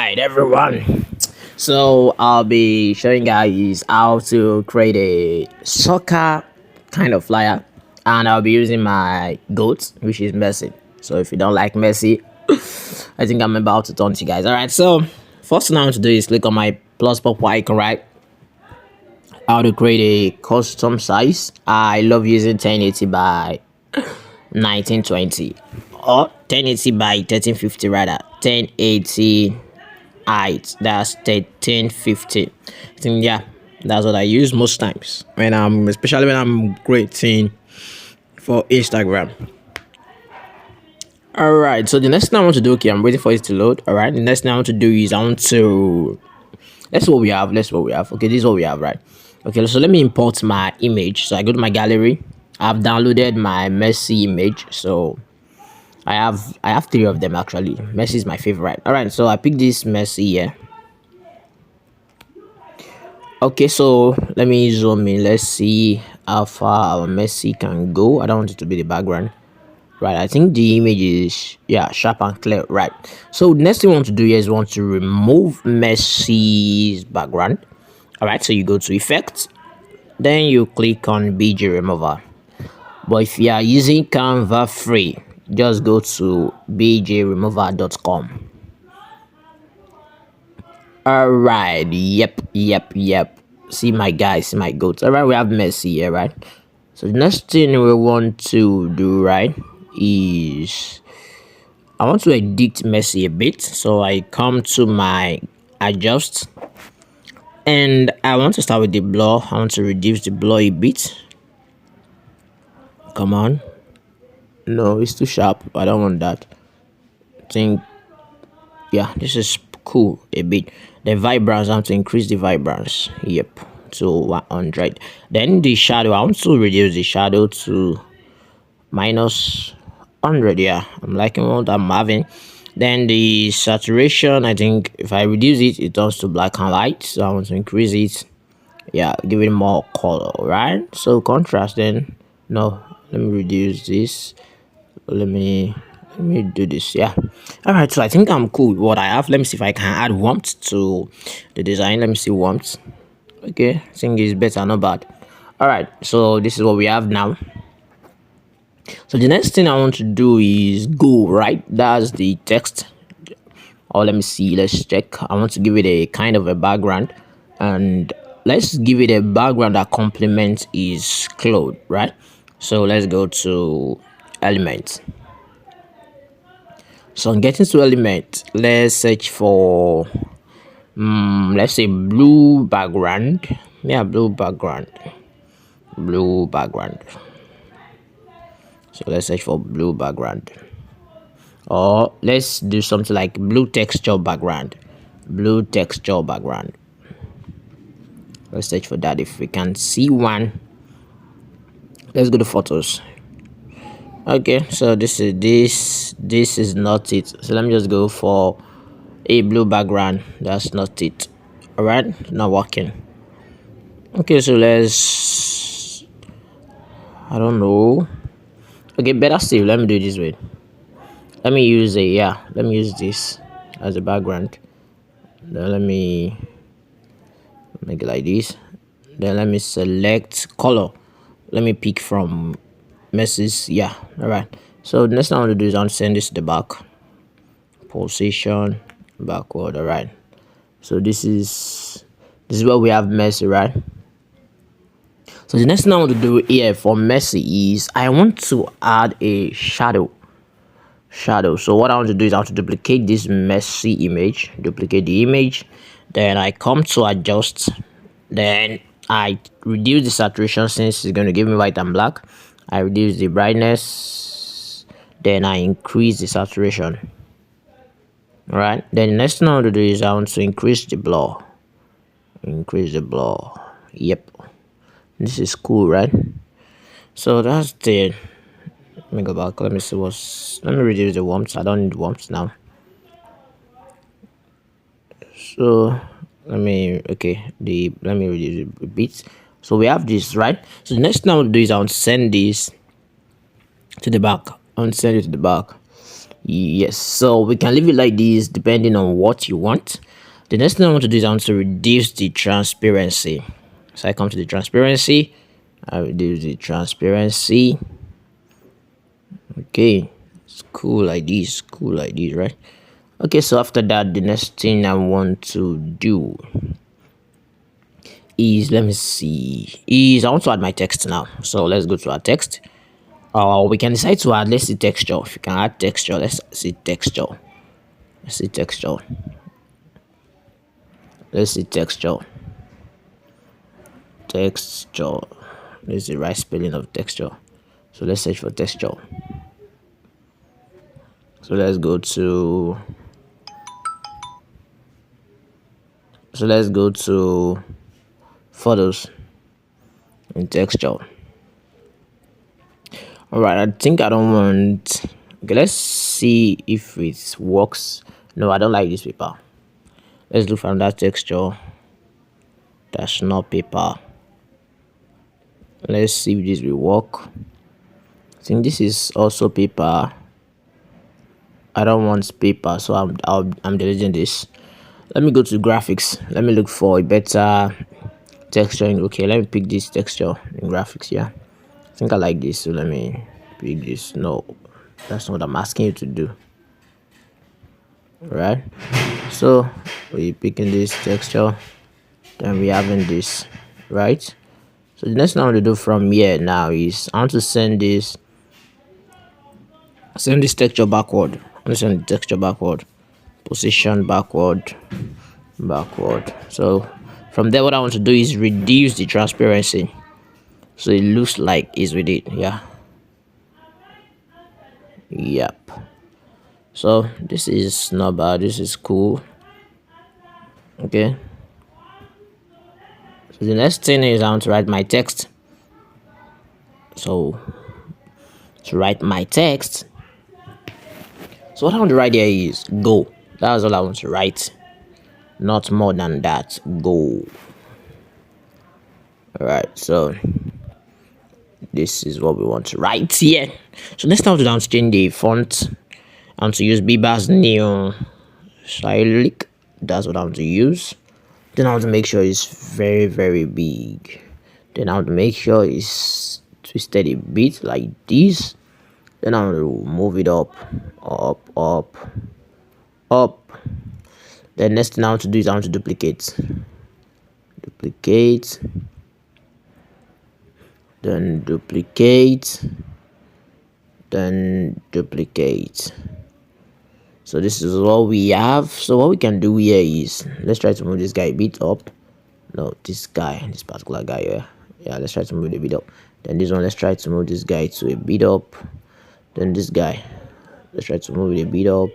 right, everyone. So I'll be showing guys how to create a soccer kind of flyer, and I'll be using my goat, which is Messi. So if you don't like Messi, I think I'm about to taunt you guys. All right. So first thing I want to do is click on my plus pop icon, right? How to create a custom size. I love using 1080 by 1920 or 1080 by 1350, rather 1080 height, that's 1350. I think, yeah, that's what I use most times when I'm, especially when I'm creating for Instagram. All right, so the next thing I want to do, okay, I'm waiting for it to load. All right, the next thing I want to do is I want to, that's what we have. Okay, this is what we have, right? Okay, so let me import my image. So I go to my gallery. I've downloaded my Messi image. So I have three of them actually. Messi is my favorite. All right, so I pick this Messi here. Okay, so let me zoom in. Let's see how far our Messi can go. I don't want it to be the background. Right, I think the image is, yeah, sharp and clear. Right, so next thing we want to do here is we want to remove Messi's background. All right, so you go to effect, then you click on BG remover. But if you are using Canva free, just go to bgremover.com. All right, yep. See my guys, see my goats. All right, we have Messi here, right? So the next thing we want to do, right, is I want to edit Messi a bit. So I come to my adjust, and I want to start with the blur. I want to reduce the blur a bit. Come on. No, it's too sharp. I don't want that. I think, yeah, this is cool a bit. The vibrance, I want to increase the vibrance. Yep, to 100. Then the shadow, I want to reduce the shadow to minus 100. Yeah, I'm liking what I'm having. Then the saturation, I think if I reduce it, it turns to black and white. So I want to increase it. Yeah, give it more color, right? So contrast, then no, let me reduce this. Let me do this. Yeah, all right, so I think I'm cool with what I have. Let me see if I can add warmth to the design. Let me see warmth. Okay, I think it's better, not bad. All right, so this is what we have now. So the next thing I want to do is go, right? That's the text. Or let me see, let's check. I want to give it a kind of a background, and let's give it a background that complements his clothes, right? So let's go to element. So I'm getting to element, let's search for let's say blue background. Yeah, blue background. So let's search for blue background, or let's do something like blue texture background. Let's search for that. If we can see one, let's go to photos. Okay, so this is not it. So let me just go for a blue background. That's not it. All right, not working. Okay, so let's, I don't know. Okay, better still, let me do it this way. Let me use this as a background. Then let me make it like this. Then let me select color. Let me pick from Messi's. Yeah, all right. So the next thing I want to do is I want to send this to the back. Position backward. All right. So this is where we have Messi, right? So the next thing I want to do here for Messi is I want to add a shadow. So what I want to do is I want to duplicate this Messi image. Duplicate the image. Then I come to adjust. Then I reduce the saturation since it's going to give me white and black. I reduce the brightness. Then I increase the saturation. All right. Then the next thing I want to do is I want to increase the blur. Yep. This is cool, right? So that's the, let me go back. Let me see let me reduce the warmth. I don't need warmth now. So let me reduce it a bit. So we have this, right? So the next thing I want to do is I want to send this to the back. I want to send it to the back. Yes, so we can leave it like this depending on what you want. The next thing I want to do is I want to reduce the transparency. So I come to the transparency, I reduce the transparency. Okay, it's cool like this, right? Okay, so after that, the next thing I want to do is, let me see, is I want to add my text now. So let's go to our text. We can decide to add, let's see, texture. If you can add texture, let's see texture. Let's see texture. Let's see texture. Texture. This is the right spelling of texture. So let's search for texture. So let's go to photos and texture. All right, I think I don't want. Okay, let's see if it works. No, I don't like this paper. Let's look from that texture. That's not paper. Let's see if this will work. I think this is also paper. I don't want paper, so I'm deleting this. Let me go to graphics. Let me look for a better texture. Okay, let me pick this texture in graphics. Yeah, I think I like this, so let me pick this. No, that's not what I'm asking you to do. Right, so we picking this texture, then we having this, right? So the next thing I want to do from here now is I want to send this texture backward. I'm going to send the texture backward, position backward. So from there, what I want to do is reduce the transparency, so it looks like it's with it. Yep. So this is not bad, this is cool. Okay, so the next thing is I want to write my text. So to write my text, so what I want to write here is go. That's all I want to write, not more than that. Go. All right, so this is what we want to write here. So next time, I want to change the font. I want to use Bieber's new cyrillic. That's what I want to use. Then I want to make sure it's very, very big. Then I want to make sure it's twisted a bit like this. Then I want to move it up. The next thing I want to do is I want to duplicate. Then duplicate. So this is what we have. So what we can do here is, let's try to move this guy a bit up. No, this particular guy here. Yeah, let's try to move it a bit up. Then this one, let's try to move this guy to a bit up. Then this guy, let's try to move it a bit up.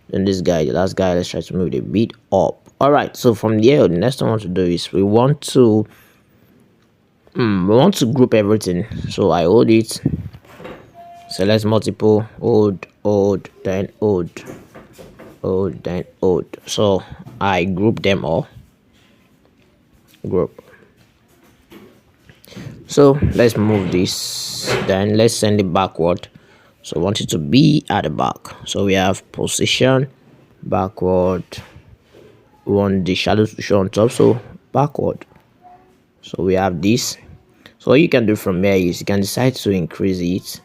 Then this guy, the last guy, let's try to move it a bit up. All right, so from here, the next thing I want to do is we want to group everything. So I hold it, select multiple, hold, then hold, then hold. So I group them all. Group. So let's move this, then let's send it backward. So I want it to be at the back. So we have position backward. We want the shadows to show on top, so backward. So we have this. So what you can do from here is you can decide to increase it,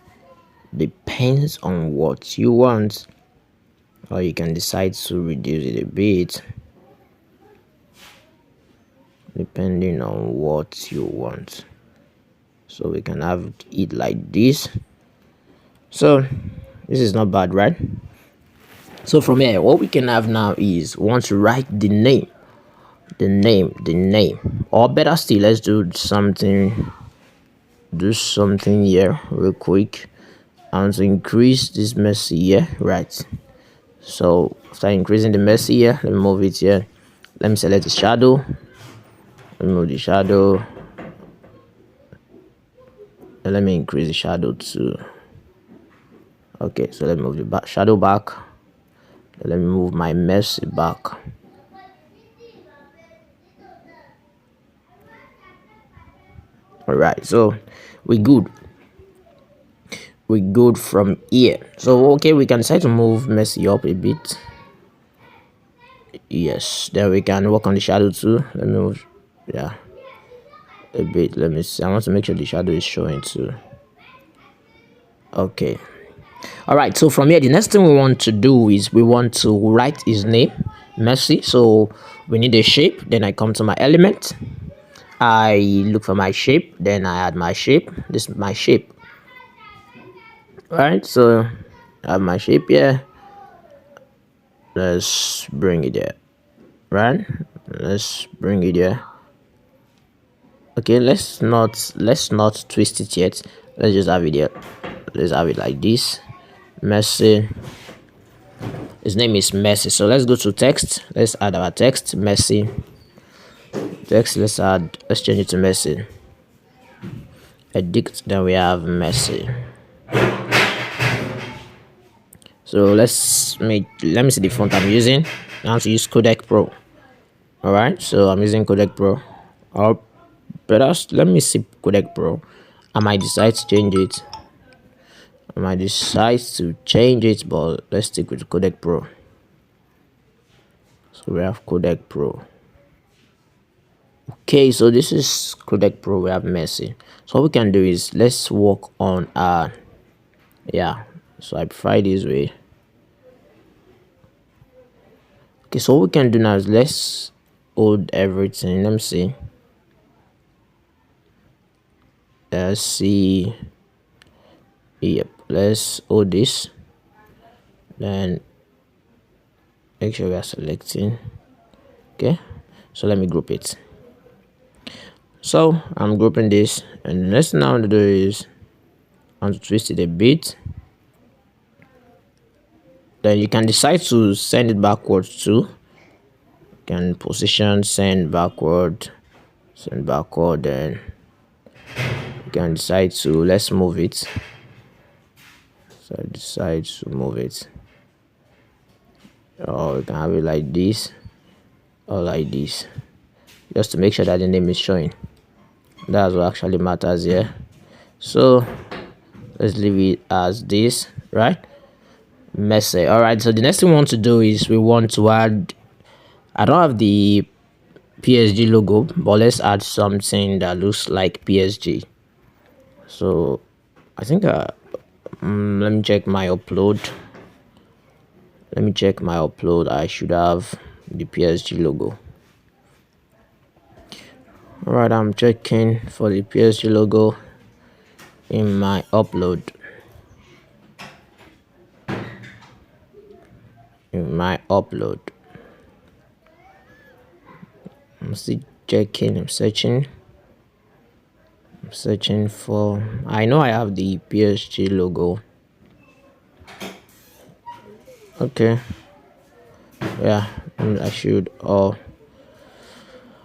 depends on what you want, or you can decide to reduce it a bit, depending on what you want. So we can have it like this. So this is not bad, right? So from here, what we can have now is we want to write the name, or better still, let's do something here real quick. I want to increase this mercy here, right? So after increasing the mercy here, let me move it here. Let me select the shadow. Remove the shadow. And let me increase the shadow too. Okay, so let me move the shadow back. Let me move my mercy back. All right, so we good. we good from here. So okay, we can decide to move Messi up a bit. Yes, then we can work on the shadow too. Let me move, yeah, a bit. Let me see. I want to make sure the shadow is showing too. Okay. All right, so from here the next thing we want to do is we want to write his name, Messi. So we need a shape. Then I come to my element, I look for my shape, then I add my shape. This is my shape. All right, so I have my shape here. Let's bring it there. Right, let's bring it there. Okay, let's not twist it yet. Let's just have it here. Let's have it like this. Messi, his name is Messi. So let's go to text. Let's add our text. Messi text. Let's change it to Messi. Edit. Then we have Messi. So let me see the font I'm using. I want to use Codec Pro. All right, so I'm using Codec Pro. Or better, let me see Codec Pro. I might decide to change it. But let's stick with Codec Pro. So we have Codec Pro. Okay, so this is Codec Pro. We have Messi. So what we can do is let's work on yeah. So I prefer this way. Okay, so what we can do now is let's hold everything. Let me see. Let's see. Yep, let's hold this. Then make sure we are selecting. Okay, so let me group it. So I'm grouping this, and the next thing I want to do is I want to twist it a bit. Then you can decide to send it backwards too. You can position, send backward, then you can decide to let's move it. So I decide to move it, or you can have it like this or like this, just to make sure that the name is showing. That's what actually matters here. So let's leave it as this, right? Messi. All right, so the next thing we want to do is we want to add, I don't have the PSG logo, but let's add something that looks like PSG. So I think let me check my upload. I should have the PSG logo. All right, I'm checking for the PSG logo in my upload. I'm still checking. I'm searching for, I know I have the PSG logo. Okay, yeah, I should. Oh,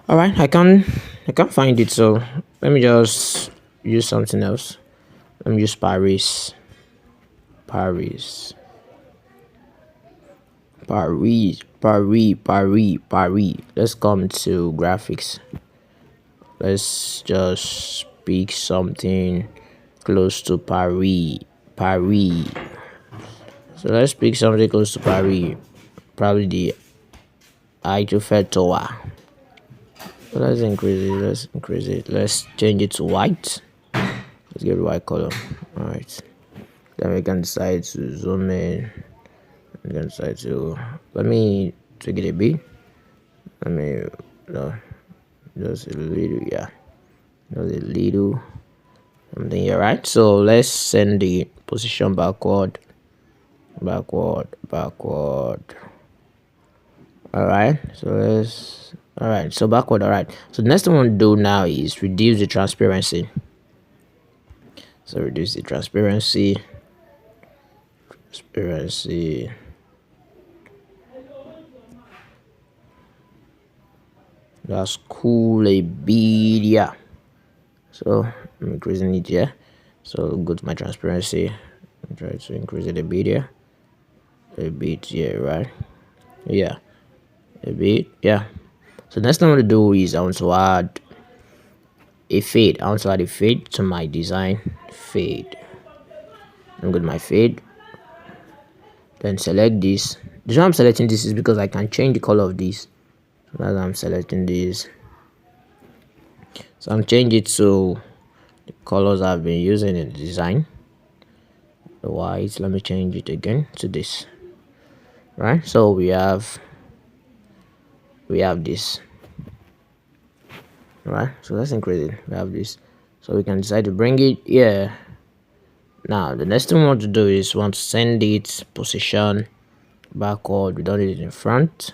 all right, I can't find it, so let me just use something else. Let me use Paris. Let's come to graphics. Let's just pick something close to Paris. So let's pick something close to Paris. Probably the Eiffel Tower. So let's increase it. Let's change it to white. Let's get the white color. All right. Then we can decide to zoom in. We can decide to, let me take it a bit. Just a little, yeah. Just a little something here, right? So let's send the position backward. All right. So backward. All right. So the next thing we want to do now is reduce the transparency. So reduce the transparency. That's cool a bit, yeah. So I'm increasing it here. So go to my transparency and try to increase it a bit here. Right? Yeah, a bit, yeah. So next thing I want to do is I want to add a fade. To my design. Fade. I'm going to my fade, then select this. The reason I'm selecting this is because I can change the color of this. So that's why I'm selecting this. So I'm changing it to the colors I've been using in the design. The white, let me change it again to this. Right, so we have this. Right, so let's increase it. We have this, so we can decide to bring it here. Now the next thing we want to do is want to send it position backward. We don't need it in front,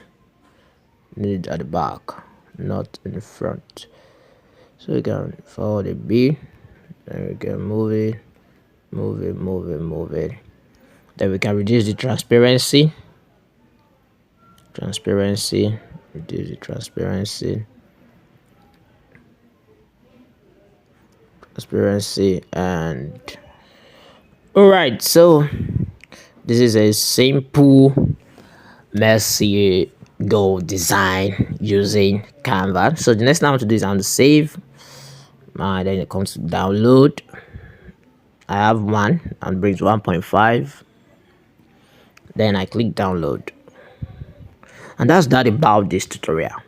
we need it at the back, not in the front. So we can forward a B, then we can move it. Then we can reduce the transparency, reduce the transparency, and all right. So this is a simple messy go design using Canva. So the next thing I want to do is I want to save. Then it comes to download. I have one and brings 1.5. Then I click download, and that's that about this tutorial.